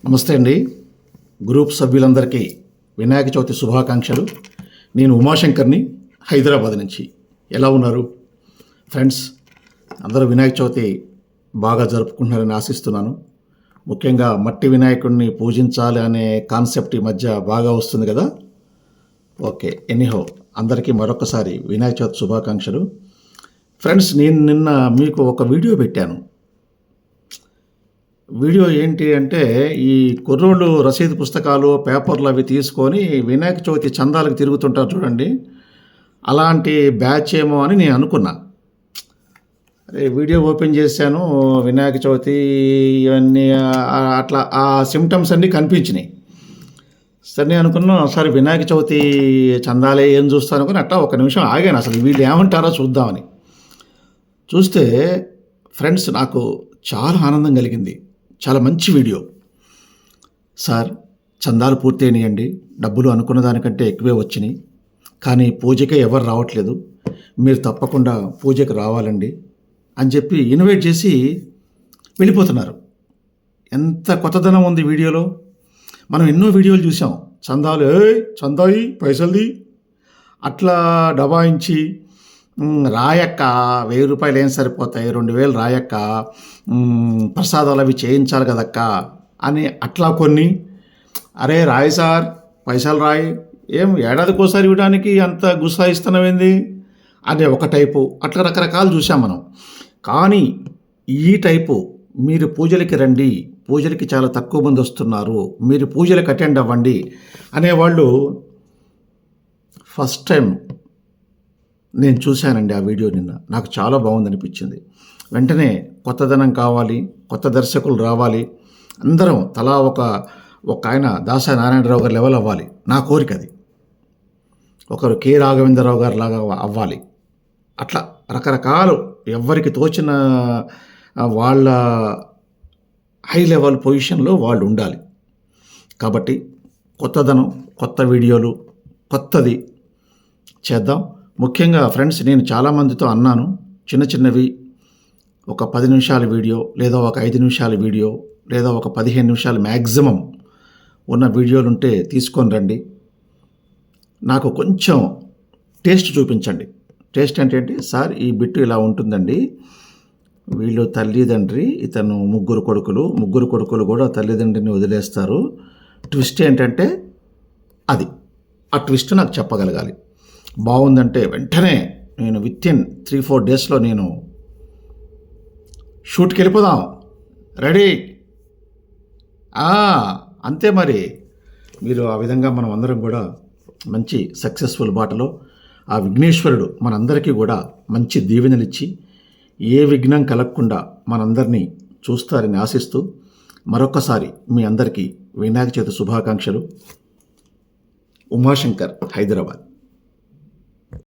నమస్తే అండి. గ్రూప్ సభ్యులందరికీ వినాయక చవితి శుభాకాంక్షలు. నేను ఉమాశంకర్ని, హైదరాబాద్ నుంచి. ఎలా ఉన్నారు ఫ్రెండ్స్? అందరూ వినాయక చవితి బాగా జరుపుకుంటున్నారని ఆశిస్తున్నాను. ముఖ్యంగా మట్టి వినాయకుడిని పూజించాలి అనే కాన్సెప్ట్ ఈ మధ్య బాగా వస్తుంది కదా. ఓకే, ఎనీహో అందరికీ మరొకసారి వినాయక చవితి శుభాకాంక్షలు. ఫ్రెండ్స్, నేను నిన్న మీకు ఒక వీడియో పెట్టాను. వీడియో ఏంటి అంటే, ఈ కుర్రోళ్ళు రసీదు పుస్తకాలు పేపర్లు అవి తీసుకొని వినాయక చవితి చందాలకు తిరుగుతుంటారు చూడండి, అలాంటి బ్యాచ్ ఏమో అని నేను అనుకున్నా. అరే, వీడియో ఓపెన్ చేశాను, వినాయక చవితి ఇవన్నీ అట్లా ఆ సిమ్టమ్స్ అన్నీ కనిపించినాయి. సరే అనుకున్నాం, సరే వినాయక చవితి చందాలే ఏం చూస్తాను అనుకుని అట్లా ఒక నిమిషం ఆగాను, అసలు వీళ్ళు ఏమంటారో చూద్దామని. చూస్తే ఫ్రెండ్స్, నాకు చాలా ఆనందం కలిగింది. చాలా మంచి వీడియో. సార్, చందాలు పూర్తయినాయండి, డబ్బులు అనుకున్న దానికంటే ఎక్కువే వచ్చినాయి, కానీ పూజకే ఎవరు రావట్లేదు, మీరు తప్పకుండా పూజకి రావాలండి అని చెప్పి ఇన్వైట్ చేసి వెళ్ళిపోతున్నారు. ఎంత కొత్తదనం ఉంది వీడియోలో. మనం ఎన్నో వీడియోలు చూసాం, చందాలు చందాయి పైసల్ది అట్లా దబాయించి, రాయక్క 1000 రూపాయలు ఏం సరిపోతాయి, 2000 రాయక్క, ప్రసాదాలు అవి చేయించాలి కదక్క అని అట్లా కొన్ని. అరే రాయి సార్, పైసలు రాయి, ఏం ఏడాదికోసారి ఇవ్వడానికి అంత గుసాయిస్తున్నామేంది అనే ఒక టైపు. అట్లా రకరకాలు చూసాం మనం. కానీ ఈ టైపు, మీరు పూజలకి రండి, పూజలకి చాలా తక్కువ మంది వస్తున్నారు, మీరు పూజలకు అటెండ్ అవ్వండి అనేవాళ్ళు ఫస్ట్ టైం నేను చూశానండి. ఆ వీడియో నిన్న నాకు చాలా బాగుందనిపించింది. వెంటనే కొత్తదనం కావాలి, కొత్త దర్శకులు రావాలి, అందరం తలా ఒక ఆయన దాసరి నారాయణరావు గారు లెవెల్ అవ్వాలి, నా కోరిక అది. ఒకరు కె రాఘవేంద్రరావు గారు లాగా అవ్వాలి. అట్లా రకరకాలు ఎవరికి తోచిన వాళ్ళ హై లెవెల్ పొజిషన్లో వాళ్ళు ఉండాలి. కాబట్టి కొత్తదనం, కొత్త వీడియోలు, కొత్తది చేద్దాం. ముఖ్యంగా ఫ్రెండ్స్, నేను చాలామందితో అన్నాను, చిన్న చిన్నవి ఒక 10 నిమిషాల వీడియో, లేదా ఒక 5 నిమిషాల వీడియో, లేదా ఒక 15 నిమిషాలు మ్యాక్సిమం ఉన్న వీడియోలు ఉంటే తీసుకొని రండి, నాకు కొంచెం టేస్ట్ చూపించండి. టేస్ట్ అంటే, సార్ ఈ బిట్టు ఇలా ఉంటుందండి, వీళ్ళు తల్లిదండ్రి, ఇతను ముగ్గురు కొడుకులు కూడా తల్లిదండ్రిని వదిలేస్తారు, ట్విస్ట్ ఏంటంటే అది, ఆ ట్విస్ట్ నాకు చెప్పగలగాలి. బాగుందంటే వెంటనే నేను వితిన్ 3-4 డేస్లో నేను షూట్కి వెళ్ళిపోదాం, రెడీ. అంతే మరి. మీరు ఆ విధంగా మనం అందరం కూడా మంచి సక్సెస్ఫుల్ బాటలో, ఆ విఘ్నేశ్వరుడు మనందరికీ కూడా మంచి దీవెనలు ఇచ్చి ఏ విఘ్నం కలగకుండా మనందరినీ చూస్తారని ఆశిస్తూ మరొకసారి మీ అందరికీ వినాయక చవితి శుభాకాంక్షలు. ఉమాశంకర్, హైదరాబాద్.